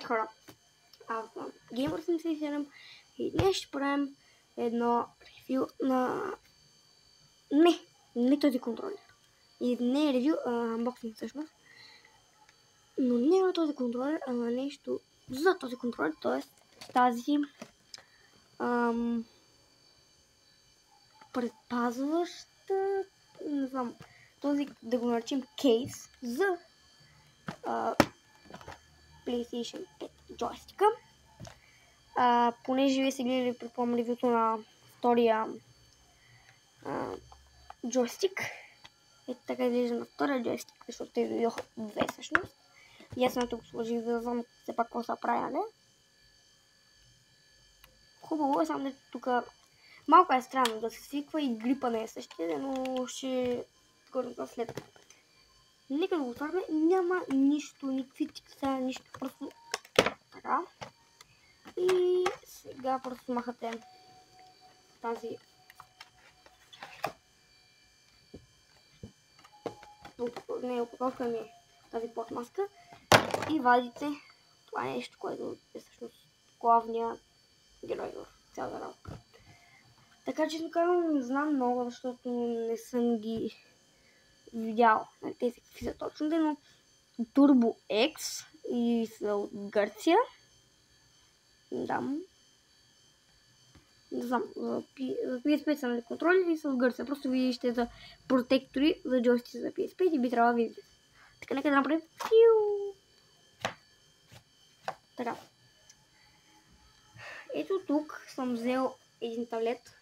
Здравейте хора, аз съм Gamer77 и днес ще правим едно ревю на... Не този контролер. И не е ревю, анбоксинг всъщност. Но не на този контролер, а на нещо за този контролер, т.е. тази предпазваща, не знам, този да го наречем кейс за PlayStation 5 джойстика. Понеже вие сте гледали, предполагам, ревюто на втория джойстик. Ето така изглежда на втория джойстик, защото те дойдоха две всъщност. И аз съм тук сложих, за да знам все пак какво са правя, не? Хубаво е, само тук малко е странно да се свиква и грипа не е същия, но ще говорим това след. Нека да го отваряме, няма нищо, никакви тикса, нищо, просто така. И сега просто махате тази опаковка ми е тази пластмаска и вадите това нещо, което е всъщност главният герой в цялата работа. Така че казвам, не знам много, защото не съм ги видял на тези какви са точно, но Turbo X и са от Гърция. Да. Не знам, за PSP са нали контролери и са от Гърция. Просто виждате за протектори за джойстици за PSP и би трябвало да видите. Така, нека да направим. Така. Ето тук съм взел един таблет,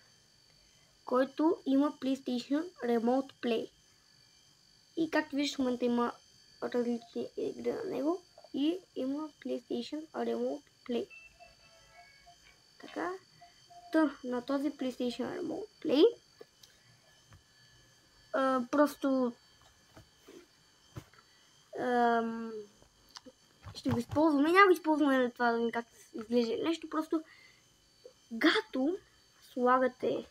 който има PlayStation Remote Play. И както виждаш в момента има различни игри на него и има PlayStation Remote Play. Така. На този PlayStation Remote Play просто ще го използваме. Няма го използваме на това да видим как изглежда нещо. Просто гато слагате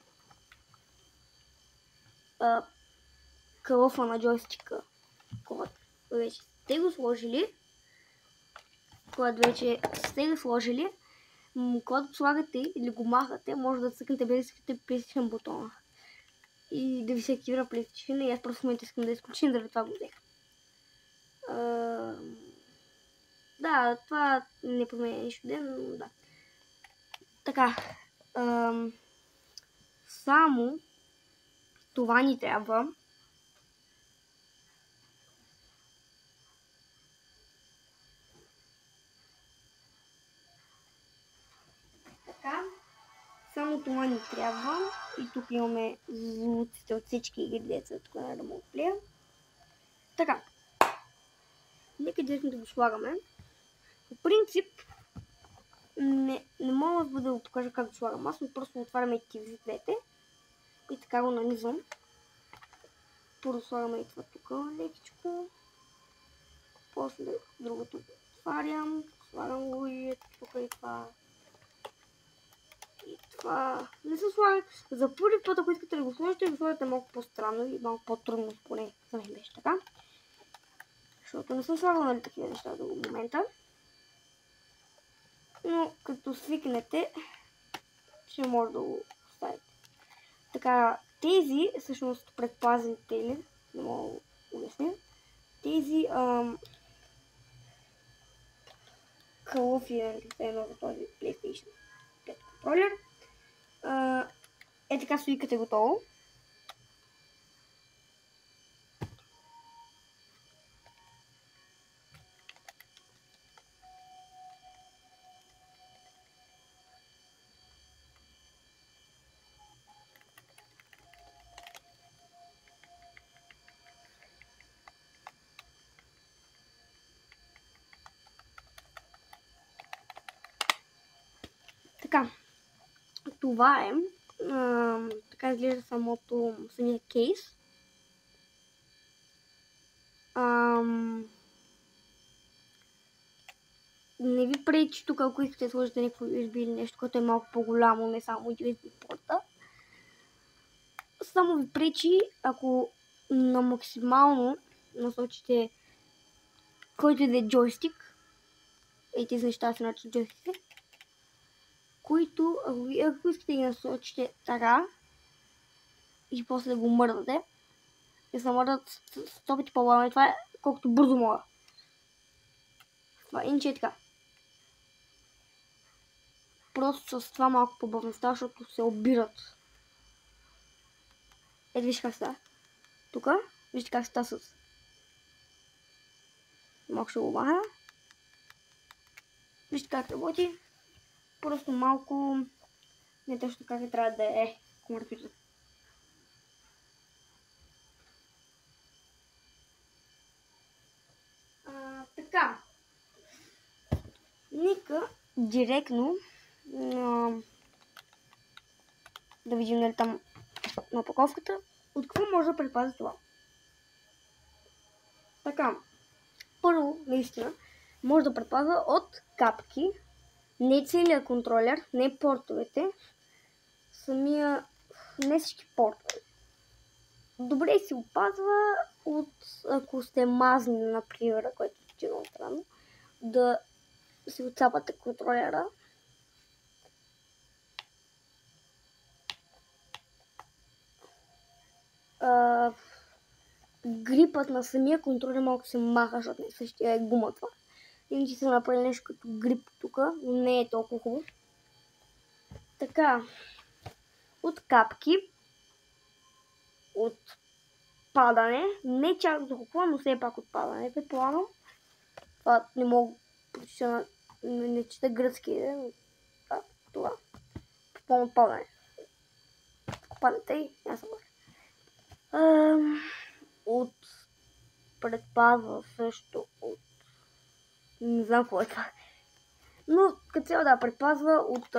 кълъфа на джойстика, когато вече сте го сложили. Когато слагате или го махате, може да цъкнете без да искате PlayStation бутона. И да ви се активира PlayStation. И аз просто в момента искам да изключим, заради това го взех. Да, това не променя нищо ден, но да. Така. Само това ни трябва. Така. Само това ни трябва. И тук имаме звуците от всички игри, деца тук на Remote Play. Така. Нека директно да го слагаме. По принцип, не мога да го покажа как го слагам. Аз просто отваряме двете и така го нанизам. Първо слагаме и това тук лекичко. После другото отварям. Слагам го и тук и това. И това. Не се слага. За първи път, ако искате да го сложите, го слагате малко по-странно и малко по-трудно, поне за мен беше така. Защото не съм слагала нали такива неща до момента. Но като свикнете, ще може да го оставите. Така, тези, всъщност предпазните или, не мога да обясня, тези кълъфи едно за този PlayStation 5 контролер. Така свикате готово. Така, това е. Така изглежда самия кейс. Не ви пречи тук, ако искате да сложите някакво USB или нещо, което е малко по-голямо, не само USB порта. Само ви пречи, ако на максимално насочите който и да е джойстик тези неща се наричат джойстици, които, ако искате да ги насочите така и после да го мърдате, и се мърдат 100 пъти по-бавно. Това е колкото бързо мога. Това иначе е така. Просто с това малко по-бавно става, защото се обират. Ето вижте как става. Тука, вижте как става с... Малко ще го махна. Вижте как работи. Просто малко... Не точно как е трябва да е конвертират. Така. Нека директно да видим дали там на опаковката. От какво може да предпази това? Така. Първо, наистина, може да предпазва от капки. Не целият контролер, не портовете. Не всички портове. Добре си опазва от, ако сте мазни, например, което е много странно, да си отцапате контролера. Грипът на самия контролер малко се маха, защото не същия е гума това. Иначе се направи нещо като грип тук, но не е толкова хубаво. Така, от капки, от падане, не чак до толкова, но все пак от падане, предполагам. Това не мога, не чета гръцки, това. По падане. Ако падате и аз съм от предпазва също от... Не знам какво е това. Но като цяло да предпазва от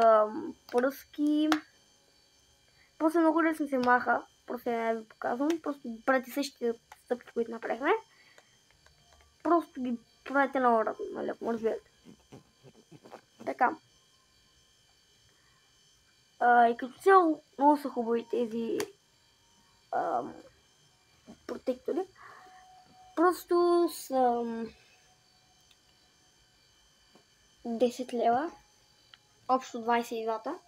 пръски. После много лесно се маха. Просто не ви показвам. Просто правите същите стъпки, които направихме. Просто ги правите на урок, нали, ако разбирате. Така. И като цяло много са хубави тези протектори. Просто са 10 лева. Общо 22-та.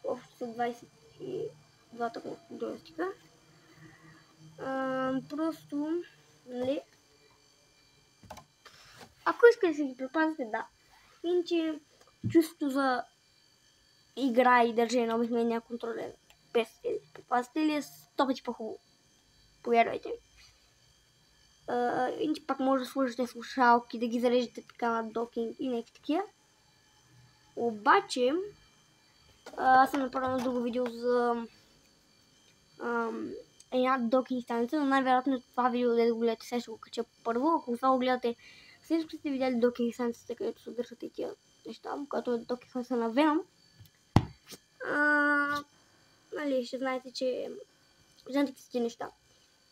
Общо са 22-та джойстика. Просто, нали, ако искате да си ги предпазите, да. Иначе чувството за игра и държане на обикновения контролер без предпазители е 100 пъти по-хубаво. Повярвайте ми. Иначе пак може да сложите слушалки, да ги зареждате така на докинг и някакви такива. Обаче, аз съм направил друго видео за една докинг станица, но най-вероятно това видео да го гледате, сега ще го кача първо. Ако това го гледате, след като сте видяли докинг станицата, където се държат и тия неща, когато е докинг станица на Venom, нали, ще знаете, че знаете тези неща.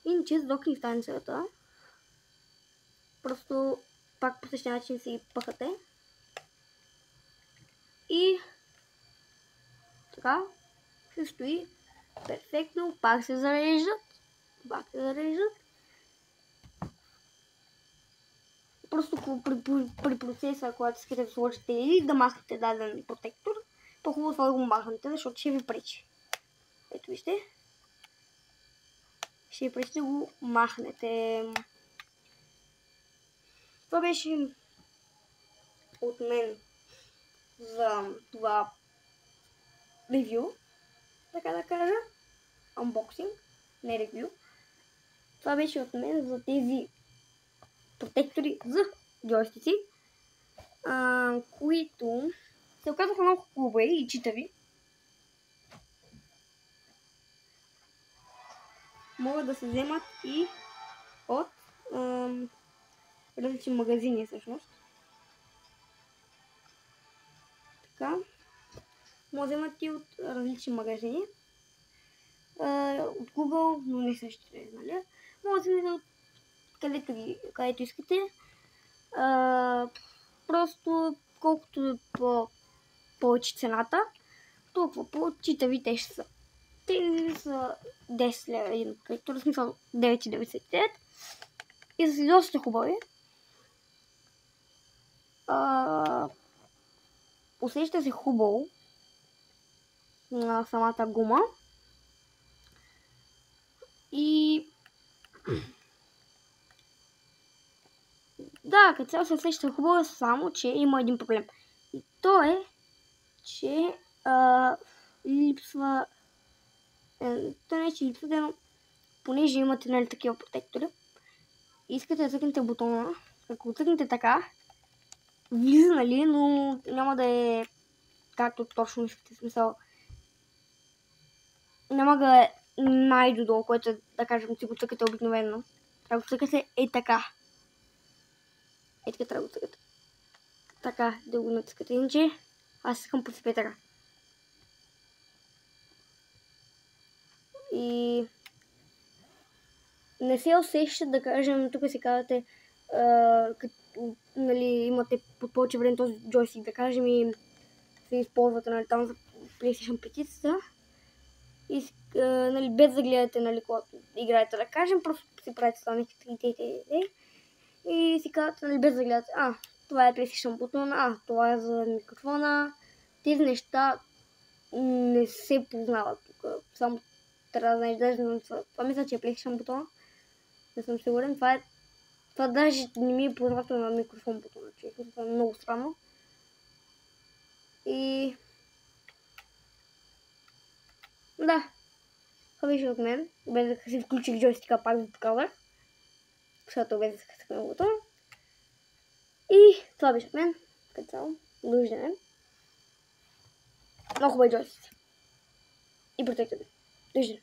Иначе с докинг станицата просто пак по същия начин си пъхате и така се стои перфектно, пак се зареждат. Просто при процеса, когато искате да сложите или да махнете даден протектор, по-хубаво това да го махнете, защото ще ви пречи. Ето вижте. Ще ви пречи да го махнете. Това беше от мен за това ревю, така да кажа. Unboxing, не ревю. Това беше от мен за тези протектори за джойстици, които се оказаха много хубави и читави. Могат да се вземат и от различни магазини всъщност. Така. Могат да вземат и от различни магазини. От Google, но не същите, нали? Могат да вземат от където искате. Просто колкото е повече цената, толкова по-читави те ще са. Тези са 10 лева един протектор, в смисъл 9,99 и са си доста хубави. Усеща се хубаво на самата гума и да, като цяло се усеща хубаво, само че има един проблем. И то е, че липсва... То не е, че липсва, но понеже имате, нали, такива протектори, искате да цъкнете бутона. Ако цъкнете така, влиза, нали, но няма да е както точно искате, смисъл. Няма да е най-додолу, което да кажем, си го цъкате обикновено. Трябва да го цъкате така. Така трябва да го цъкате. Така, да го натискате. Иначе аз искам по себе така. И не се усеща, да кажем, тук си казвате, като, нали, имате под повече време този джойстик, да кажем, и се използвате, нали, там за PlayStation 5-цата. И, нали, без да гледате, нали, когато играете, да кажем, просто си правите това и си казвате, нали, без да гледате, това е PlayStation бутон, това е за микрофона. Тези неща не се познават тук, само трябва да знаеш, даже това мисля, че е PlayStation бутона. Не съм сигурен. Това даже не ми е познато на микрофон бутона, че това е много странно. И да, това беше от мен. Без да си включих джойстика, пак да показах. Защото без да се късах бутона. И това беше от мен. Като цяло. Довиждане. Много хубави джойстици. И протектори. Довиждане.